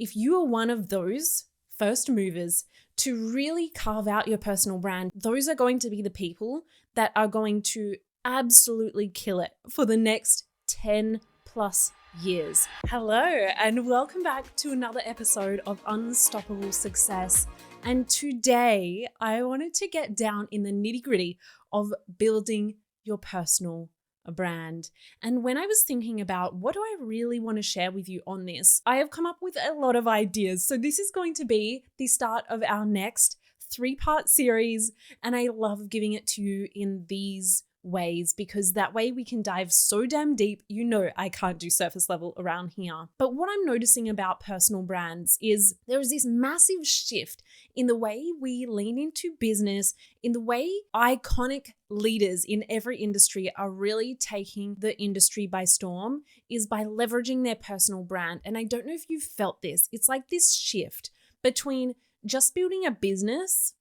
if you are one of those first movers to really carve out your personal brand, those are going to be the people that are going to absolutely kill it for the next 10 plus years. Hello, and welcome back to another episode of Unstoppable Success. And today I wanted to get down in the nitty-gritty of building your personal brand. And when I was thinking about what do I really want to share with you on this, I have come up with a lot of ideas. So this is going to be the start of our next 3-part series, and I love giving it to you in these ways because that way we can dive so damn deep. You know, I can't do surface level around here. But what I'm noticing about personal brands is there is this massive shift in the way we lean into business, in the way iconic leaders in every industry are really taking the industry by storm, is by leveraging their personal brand. And I don't know if you've felt this. It's like this shift between just building a business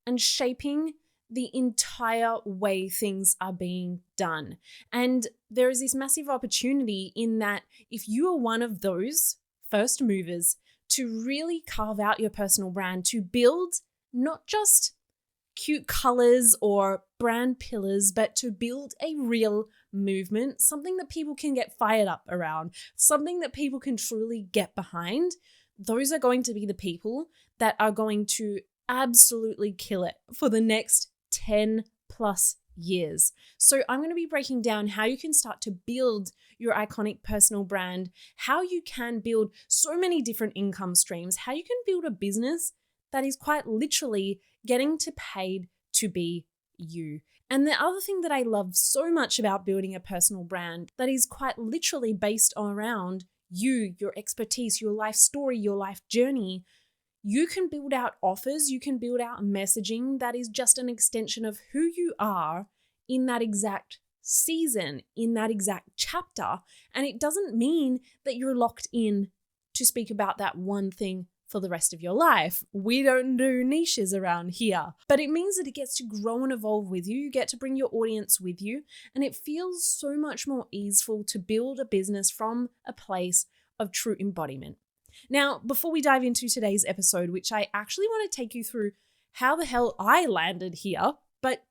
and shaping the entire way things are being done. And there is this massive opportunity in that if you are one of those first movers to really carve out your personal brand, to build not just cute colors or brand pillars, but to build a real movement, something that people can get fired up around, something that people can truly get behind, those are going to be the people that are going to absolutely kill it for the next 10 plus years. So I'm going to be breaking down how you can start to build your iconic personal brand, how you can build so many different income streams, how you can build a business that is quite literally getting to paid to be you. And the other thing that I love so much about building a personal brand that is quite literally based around you, your expertise, your life story, your life journey. You can build out offers, you can build out messaging that is just an extension of who you are in that exact season, in that exact chapter. And it doesn't mean that you're locked in to speak about that one thing for the rest of your life. We don't do niches around here, but it means that it gets to grow and evolve with you. You get to bring your audience with you, and it feels so much more easeful to build a business from a place of true embodiment. Now, before we dive into today's episode, which I actually want to take you through how the hell I landed here, but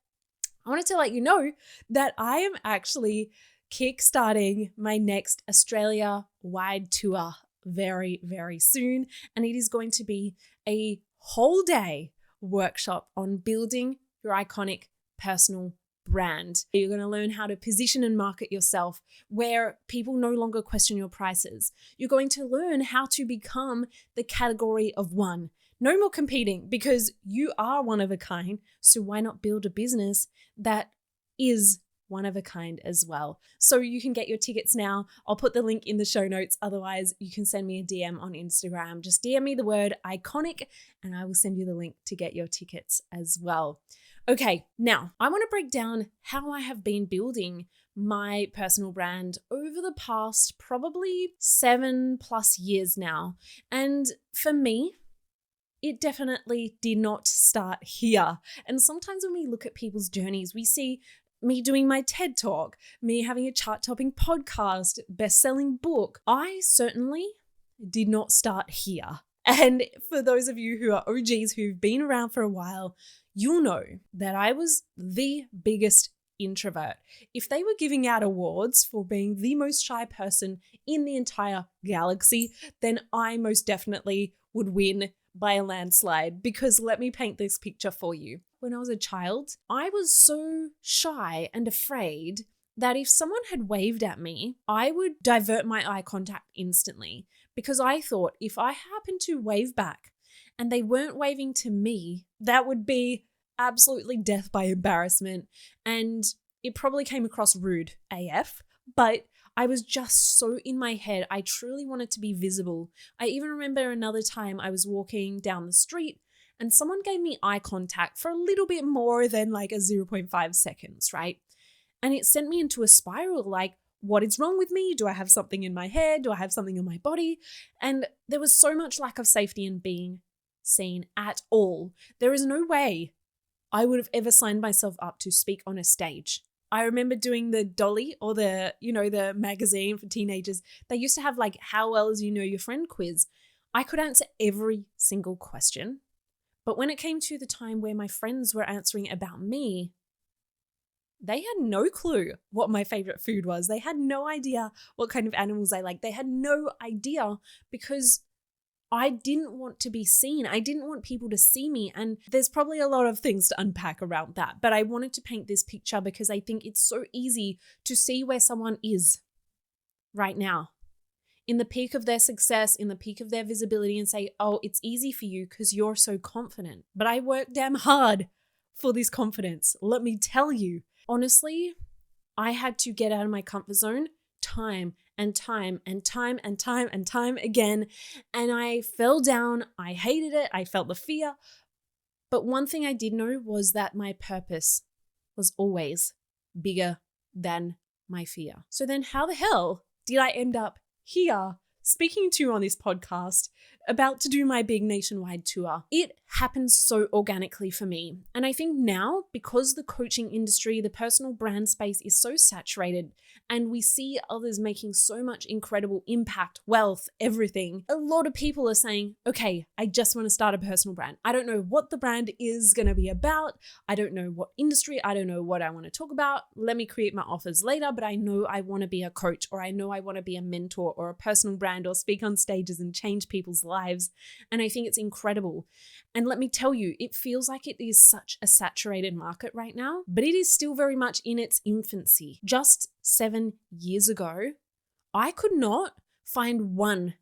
I wanted to let you know that I am actually kickstarting my next Australia-wide tour very, very soon. And it is going to be a whole day workshop on building your iconic personal brand. You're going to learn how to position and market yourself where people no longer question your prices. You're going to learn how to become the category of one. No more competing because you are one of a kind. So why not build a business that is one of a kind as well? So you can get your tickets now. I'll put the link in the show notes. Otherwise, you can send me a DM on Instagram. Just DM me the word iconic and I will send you the link to get your tickets as well. Okay, now I want to break down how I have been building my personal brand over the past probably 7 plus years now. And for me, it definitely did not start here. And sometimes when we look at people's journeys, we see me doing my TED Talk, me having a chart-topping podcast, best-selling book. I certainly did not start here. And for those of you who are OGs who've been around for a while, you'll know that I was the biggest introvert. If they were giving out awards for being the most shy person in the entire galaxy, then I most definitely would win by a landslide, because let me paint this picture for you. When I was a child, I was so shy and afraid that if someone had waved at me, I would divert my eye contact instantly, because I thought if I happened to wave back and they weren't waving to me, that would be absolutely death by embarrassment. And it probably came across rude AF, but I was just so in my head. I truly wanted to be visible. I even remember another time I was walking down the street and someone gave me eye contact for a little bit more than like a 0.5 seconds, right? And it sent me into a spiral like, what is wrong with me? Do I have something in my head? Do I have something in my body? And there was so much lack of safety in being seen at all. There is no way I would have ever signed myself up to speak on a stage. I remember doing the Dolly or the magazine for teenagers. They used to have like, how well do you know your friend quiz. I could answer every single question, but when it came to the time where my friends were answering about me, they had no clue what my favorite food was. They had no idea what kind of animals I like. They had no idea because I didn't want to be seen. I didn't want people to see me. And there's probably a lot of things to unpack around that. But I wanted to paint this picture because I think it's so easy to see where someone is right now, in the peak of their success, in the peak of their visibility, and say, oh, it's easy for you because you're so confident. But I worked damn hard for this confidence. Let me tell you. Honestly, I had to get out of my comfort zone time and time and time and time and time again. And I fell down. I hated it. I felt the fear. But one thing I did know was that my purpose was always bigger than my fear. So then how the hell did I end up here speaking to you on this podcast about to do my big nationwide tour? It happened so organically for me. And I think now, because the coaching industry, the personal brand space is so saturated and we see others making so much incredible impact, wealth, everything, a lot of people are saying, okay, I just want to start a personal brand. I don't know what the brand is going to be about. I don't know what industry. I don't know what I want to talk about. Let me create my offers later, but I know I want to be a coach, or I know I want to be a mentor or a personal brand, or speak on stages and change people's lives. And I think it's incredible. And let me tell you, it feels like it is such a saturated market right now, but it is still very much in its infancy. Just 7 years ago, I could not find one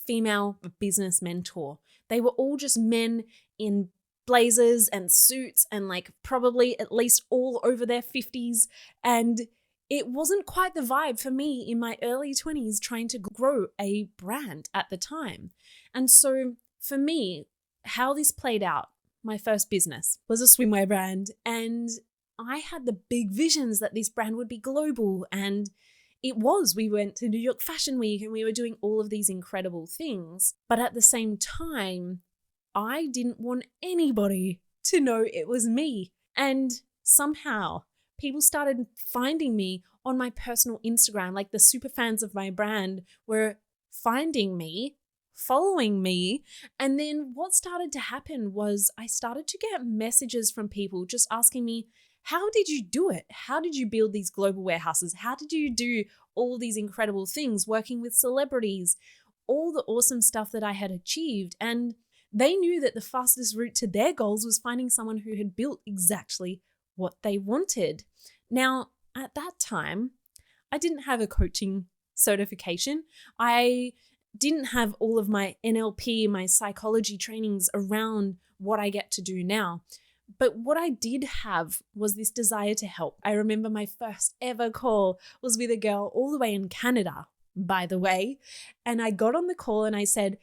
female business mentor. They were all just men in blazers and suits and like probably at least all over their 50s. And it wasn't quite the vibe for me in my early 20s trying to grow a brand at the time. And so for me, how this played out, my first business was a swimwear brand, and I had the big visions that this brand would be global, and it was. We went to New York Fashion Week and we were doing all of these incredible things. But at the same time, I didn't want anybody to know it was me. And somehow people started finding me on my personal Instagram, like the super fans of my brand were finding me, following me. And then what started to happen was I started to get messages from people just asking me, how did you do it? How did you build these global warehouses? How did you do all these incredible things, working with celebrities, all the awesome stuff that I had achieved? And they knew that the fastest route to their goals was finding someone who had built exactly what they wanted. Now, at that time, I didn't have a coaching certification. I didn't have all of my NLP, my psychology trainings around what I get to do now. But what I did have was this desire to help. I remember my first ever call was with a girl all the way in Canada, by the way. And I got on the call and I said,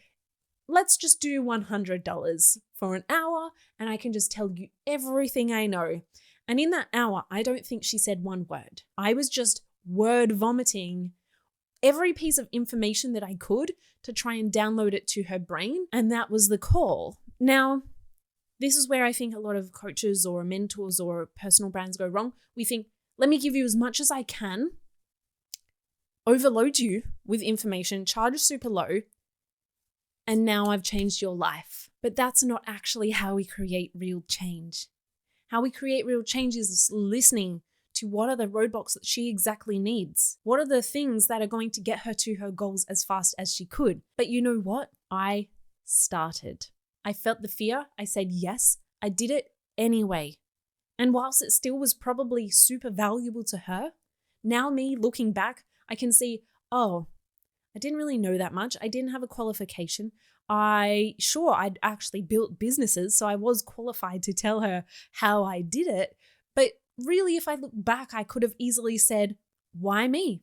let's just do $100 for an hour and I can just tell you everything I know. And in that hour, I don't think she said one word. I was just word vomiting every piece of information that I could to try and download it to her brain. And that was the call. Now, this is where I think a lot of coaches or mentors or personal brands go wrong. We think, let me give you as much as I can, overload you with information, charge super low, and now I've changed your life. But that's not actually how we create real change. How we create real change is listening to what are the roadblocks that she exactly needs. What are the things that are going to get her to her goals as fast as she could? But you know what? I started. I felt the fear. I said yes. I did it anyway. And whilst it still was probably super valuable to her, now me looking back, I can see, oh, I didn't really know that much. I didn't have a qualification. I'd actually built businesses, so I was qualified to tell her how I did it. But really, if I look back, I could have easily said, why me?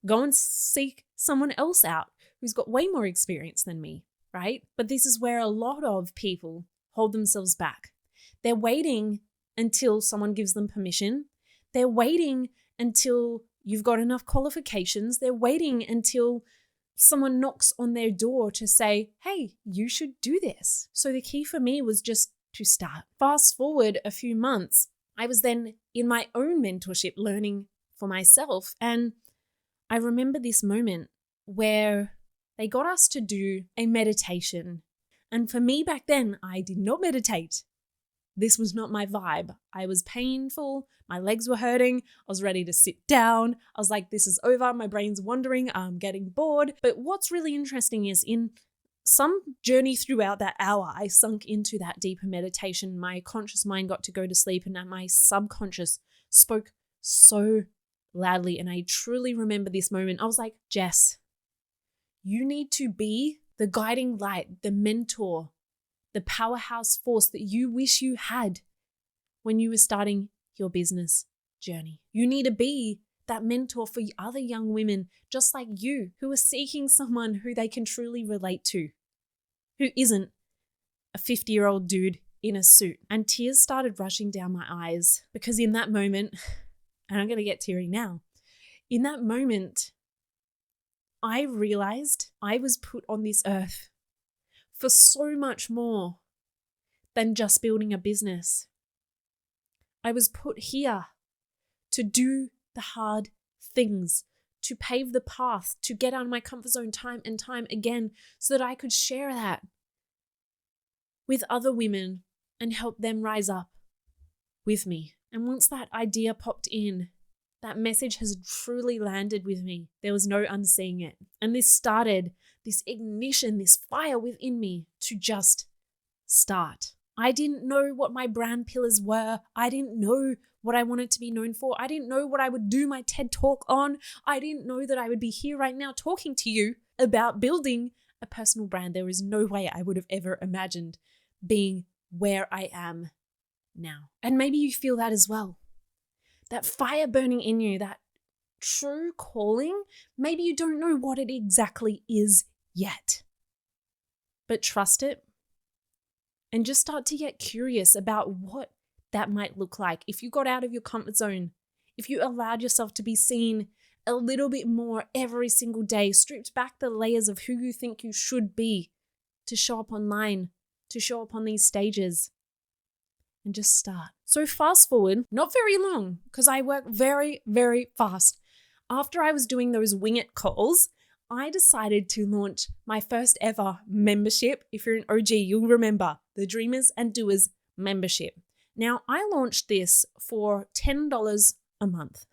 Go and seek someone else out who's got way more experience than me, right? But this is where a lot of people hold themselves back. They're waiting until someone gives them permission. They're waiting until you've got enough qualifications. They're waiting until someone knocks on their door to say, hey, you should do this. So the key for me was just to start. Fast forward a few months, I was then in my own mentorship learning for myself. And I remember this moment where they got us to do a meditation. And for me back then, I did not meditate. This was not my vibe. I was painful. My legs were hurting. I was ready to sit down. I was like, this is over. My brain's wandering. I'm getting bored. But what's really interesting is in some journey throughout that hour, I sunk into that deeper meditation. My conscious mind got to go to sleep, and my subconscious spoke so loudly. And I truly remember this moment. I was like, Jess, you need to be the guiding light, the mentor, the powerhouse force that you wish you had when you were starting your business journey. You need to be that mentor for other young women just like you who are seeking someone who they can truly relate to, who isn't a 50-year-old dude in a suit. And tears started rushing down my eyes because in that moment, and I'm going to get teary now, in that moment, I realized I was put on this earth for so much more than just building a business. I was put here to do the hard things, to pave the path, to get out of my comfort zone time and time again so that I could share that with other women and help them rise up with me. And once that idea popped in, that message has truly landed with me. There was no unseeing it. And this started this ignition, this fire within me to just start. I didn't know what my brand pillars were. I didn't know what I wanted to be known for. I didn't know what I would do my TED Talk on. I didn't know that I would be here right now talking to you about building a personal brand. There is no way I would have ever imagined being where I am now. And maybe you feel that as well. That fire burning in you, that true calling, maybe you don't know what it exactly is yet. But trust it and just start to get curious about what that might look like. If you got out of your comfort zone, if you allowed yourself to be seen a little bit more every single day, stripped back the layers of who you think you should be to show up online, to show up on these stages, and just start. So fast forward, not very long, because I work very, very fast. After I was doing those wing it calls, I decided to launch my first ever membership. If you're an OG, you'll remember the Dreamers and Doers membership. Now, I launched this for $10 a month.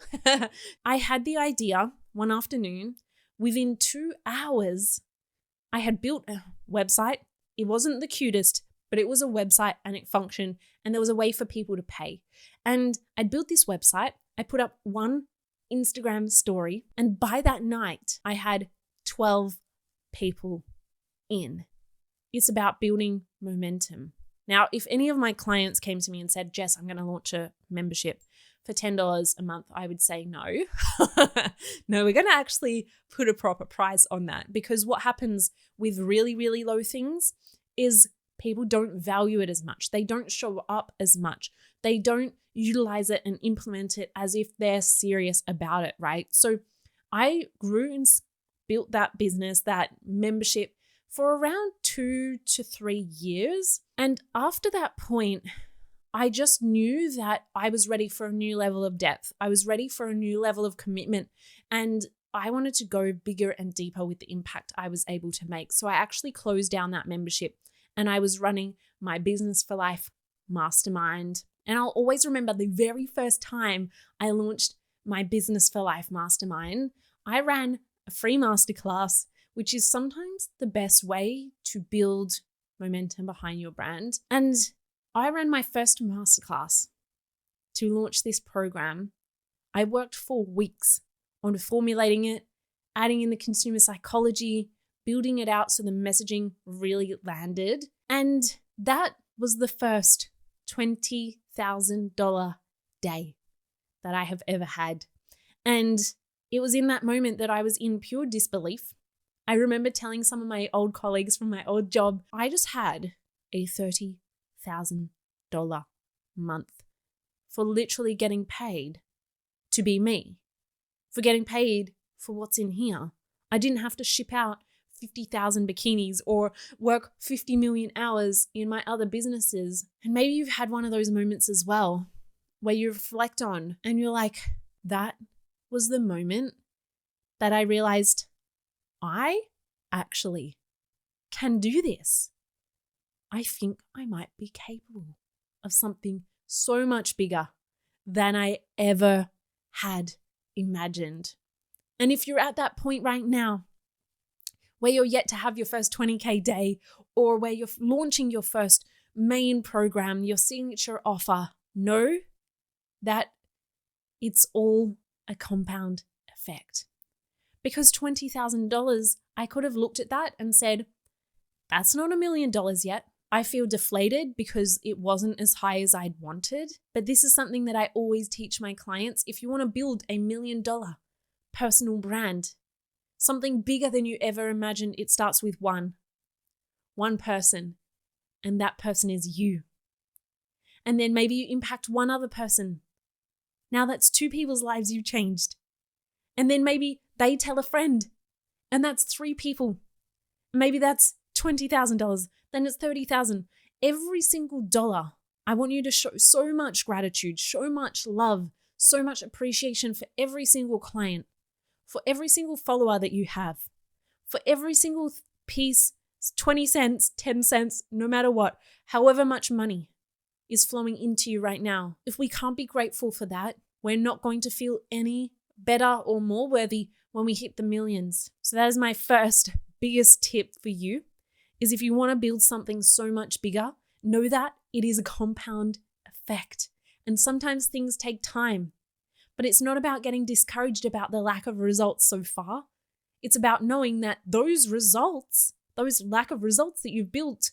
I had the idea one afternoon. Within 2 hours, I had built a website. It wasn't the cutest, but it was a website and it functioned, and there was a way for people to pay. And I built this website. I put up one Instagram story, and by that night, I had 12 people in. It's about building momentum. Now, if any of my clients came to me and said, Jess, I'm going to launch a membership for $10 a month, I would say no. No, we're going to actually put a proper price on that, because what happens with really, really low things is people don't value it as much. They don't show up as much. They don't utilize it and implement it as if they're serious about it, right? So I grew and built that business, that membership, for around 2 to 3 years. And after that point, I just knew that I was ready for a new level of depth. I was ready for a new level of commitment. And I wanted to go bigger and deeper with the impact I was able to make. So I actually closed down that membership, and I was running my Business for Life mastermind. And I'll always remember the very first time I launched my Business for Life mastermind, I ran a free masterclass, which is sometimes the best way to build momentum behind your brand. And I ran my first masterclass to launch this program. I worked for weeks on formulating it, adding in the consumer psychology, building it out so the messaging really landed. And that was the first $20,000 day that I have ever had. And it was in that moment that I was in pure disbelief. I remember telling some of my old colleagues from my old job, I just had a $30,000 month for literally getting paid to be me, for getting paid for what's in here. I didn't have to ship out 50,000 bikinis or work 50 million hours in my other businesses. And maybe you've had one of those moments as well where you reflect on and you're like, that was the moment that I realized I actually can do this. I think I might be capable of something so much bigger than I ever had imagined. And if you're at that point right now where you're yet to have your first 20K day, or where you're launching your first main program, your signature offer, know that it's all a compound effect. Because $20,000, I could have looked at that and said, that's not $1 million yet. I feel deflated because it wasn't as high as I'd wanted. But this is something that I always teach my clients. If you want to build $1 million personal brand, something bigger than you ever imagined, it starts with one person, and that person is you. And then maybe you impact one other person. Now that's 2 people's lives you've changed. And then maybe they tell a friend, and that's 3 people. Maybe that's $20,000, then it's $30,000. Every single dollar, I want you to show so much gratitude, so much love, so much appreciation for every single client, for every single follower that you have, for every single piece, 20 cents, 10 cents, no matter what, however much money is flowing into you right now. If we can't be grateful for that, we're not going to feel any better or more worthy when we hit the millions. So that is my first biggest tip for you, is if you want to build something so much bigger, know that it is a compound effect. And sometimes things take time, but it's not about getting discouraged about the lack of results so far. It's about knowing that those results, those lack of results that you've built,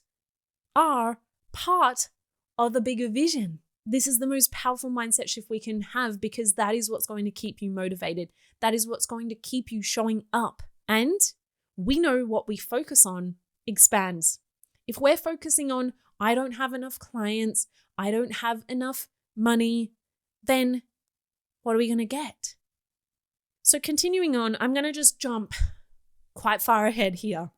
are part of the bigger vision. This is the most powerful mindset shift we can have, because that is what's going to keep you motivated. That is what's going to keep you showing up. And we know what we focus on expands. If we're focusing on, I don't have enough clients, I don't have enough money, then what are we going to get? So continuing on, I'm going to just jump quite far ahead here,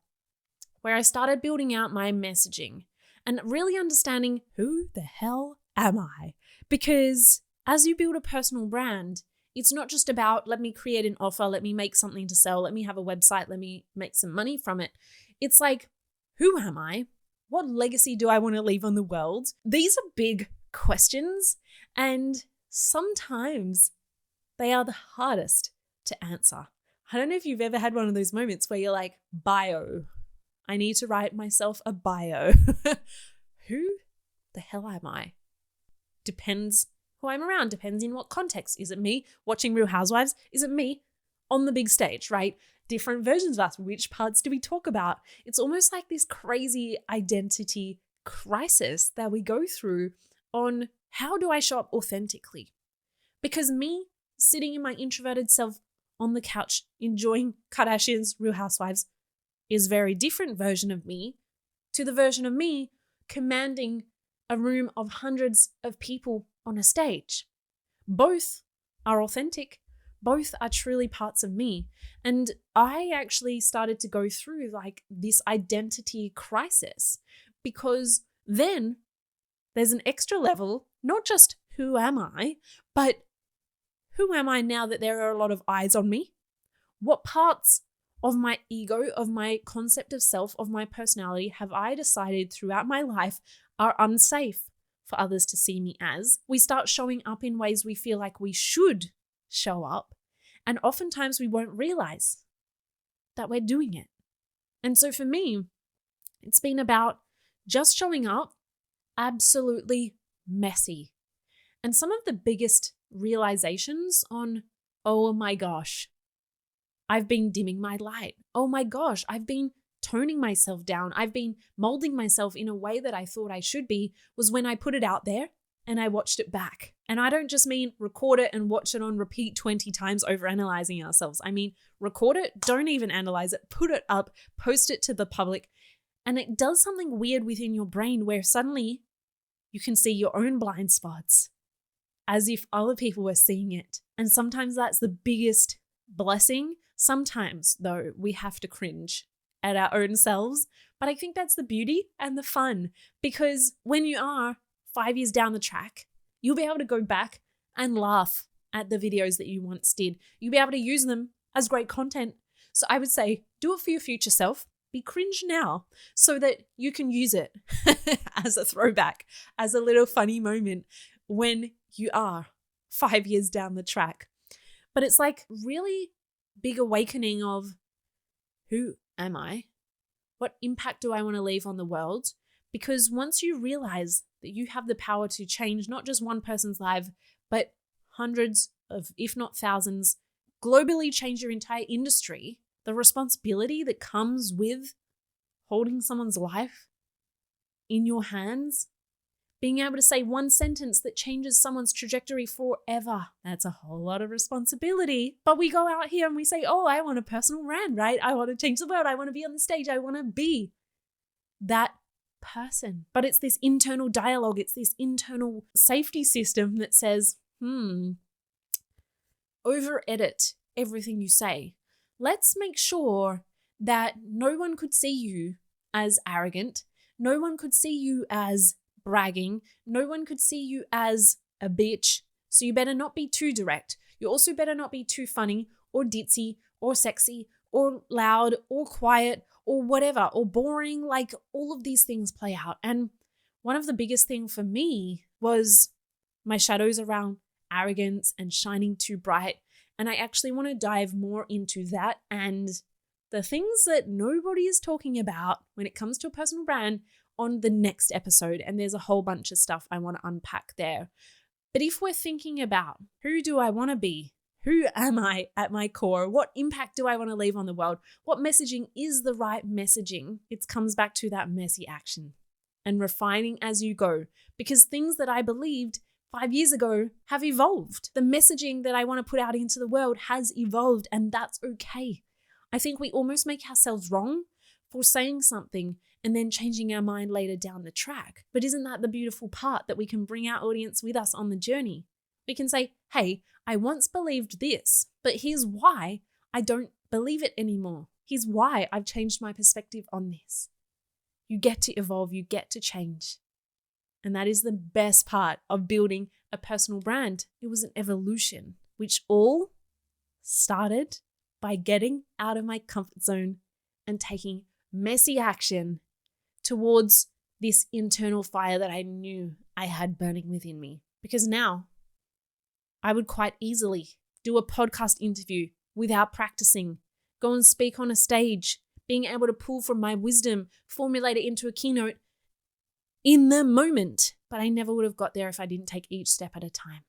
where I started building out my messaging and really understanding, who the hell am I? Because as you build a personal brand, it's not just about, let me create an offer, let me make something to sell, let me have a website, let me make some money from it. It's like, who am I? What legacy do I want to leave on the world? These are big questions, and sometimes they are the hardest to answer. I don't know if you've ever had one of those moments where you're like, bio. I need to write myself a bio. Who the hell am I? Depends who I'm around, depends in what context. Is it me watching Real Housewives? Is it me on the big stage, right? Different versions of us. Which parts do we talk about? It's almost like this crazy identity crisis that we go through on, how do I show up authentically? Because me sitting in my introverted self on the couch enjoying Kardashians, Real Housewives, is a very different version of me to the version of me commanding a room of hundreds of people on a stage. Both are authentic. Both are truly parts of me. And I actually started to go through like this identity crisis, because then there's an extra level, not just who am I, but who am I now that there are a lot of eyes on me? What parts of my ego, of my concept of self, of my personality have I decided throughout my life are unsafe for others to see me as? We start showing up in ways we feel like we should show up, and oftentimes we won't realize that we're doing it. And so for me, it's been about just showing up absolutely messy. And some of the biggest realizations on, oh my gosh, I've been dimming my light. Oh my gosh, I've been toning myself down. I've been molding myself in a way that I thought I should be, was when I put it out there and I watched it back. And I don't just mean record it and watch it on repeat 20 times over analyzing ourselves. I mean, record it, don't even analyze it, put it up, post it to the public. And it does something weird within your brain where suddenly you can see your own blind spots as if other people were seeing it. And sometimes that's the biggest blessing. Sometimes, though, we have to cringe at our own selves. But I think that's the beauty and the fun, because when you are 5 years down the track, you'll be able to go back and laugh at the videos that you once did. You'll be able to use them as great content. So I would say, do it for your future self. Be cringe now so that you can use it as a throwback, as a little funny moment when you are 5 years down the track. But it's like really big awakening of, who am I? What impact do I want to leave on the world? Because once you realize that you have the power to change not just one person's life, but hundreds of, if not thousands, globally change your entire industry, the responsibility that comes with holding someone's life in your hands, being able to say one sentence that changes someone's trajectory forever. That's a whole lot of responsibility. But we go out here and we say, oh, I want a personal brand, right? I want to change the world. I want to be on the stage. I want to be that person. But it's this internal dialogue. It's this internal safety system that says, over-edit everything you say. Let's make sure that no one could see you as arrogant. No one could see you as bragging. No one could see you as a bitch. So you better not be too direct. You also better not be too funny or ditzy or sexy or loud or quiet or whatever, or boring. Like, all of these things play out. And one of the biggest thing for me was my shadows around arrogance and shining too bright. And I actually want to dive more into that and the things that nobody is talking about when it comes to a personal brand on the next episode. And there's a whole bunch of stuff I want to unpack there. But if we're thinking about, who do I want to be? Who am I at my core? What impact do I want to leave on the world? What messaging is the right messaging? It comes back to that messy action and refining as you go, because things that I believed 5 years ago have evolved. The messaging that I want to put out into the world has evolved, and that's okay. I think we almost make ourselves wrong for saying something and then changing our mind later down the track. But isn't that the beautiful part, that we can bring our audience with us on the journey? We can say, hey, I once believed this, but here's why I don't believe it anymore. Here's why I've changed my perspective on this. You get to evolve, you get to change. And that is the best part of building a personal brand. It was an evolution, which all started by getting out of my comfort zone and taking messy action towards this internal fire that I knew I had burning within me. Because now I would quite easily do a podcast interview without practicing, go and speak on a stage, being able to pull from my wisdom, formulate it into a keynote in the moment. But I never would have got there if I didn't take each step at a time.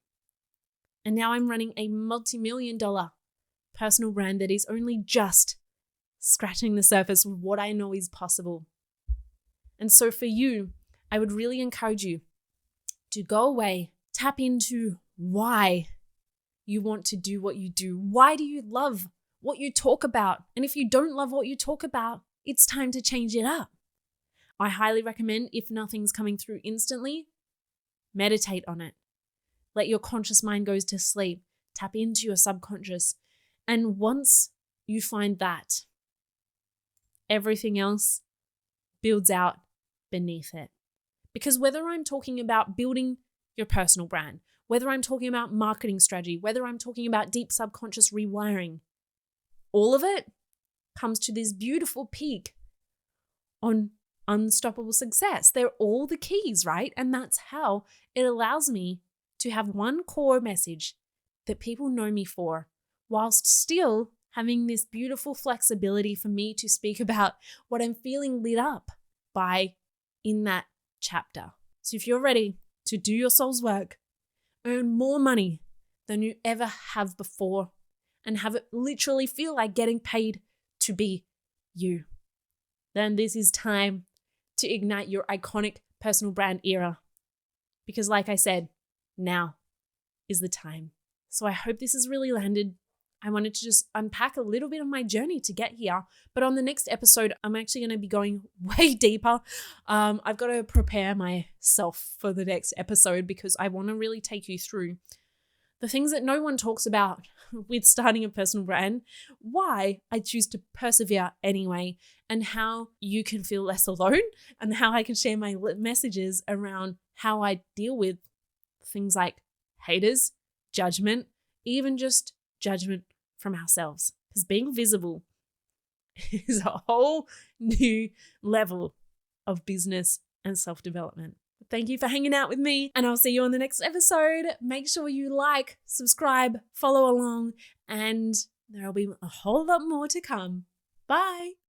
And now I'm running a multi-million-dollar personal brand that is only just scratching the surface of what I know is possible. And so for you, I would really encourage you to go away, tap into why you want to do what you do. Why do you love what you talk about? And if you don't love what you talk about, it's time to change it up. I highly recommend, if nothing's coming through instantly, meditate on it. Let your conscious mind go to sleep. Tap into your subconscious. And once you find that, everything else builds out beneath it. Because whether I'm talking about building your personal brand, whether I'm talking about marketing strategy, whether I'm talking about deep subconscious rewiring, all of it comes to this beautiful peak on unstoppable success. They're all the keys, right? And that's how it allows me to have one core message that people know me for, whilst still having this beautiful flexibility for me to speak about what I'm feeling lit up by in that chapter. So if you're ready to do your soul's work, earn more money than you ever have before, and have it literally feel like getting paid to be you, then this is time to ignite your iconic personal brand era. Because like I said, now is the time. So I hope this has really landed. I wanted to just unpack a little bit of my journey to get here. But on the next episode, I'm actually going to be going way deeper. I've got to prepare myself for the next episode because I want to really take you through the things that no one talks about with starting a personal brand, why I choose to persevere anyway, and how you can feel less alone, and how I can share my messages around how I deal with things like haters, judgment, even just judgment from ourselves. Because being visible is a whole new level of business and self-development. Thank you for hanging out with me, and I'll see you on the next episode. Make sure you like, subscribe, follow along, and there'll be a whole lot more to come. Bye.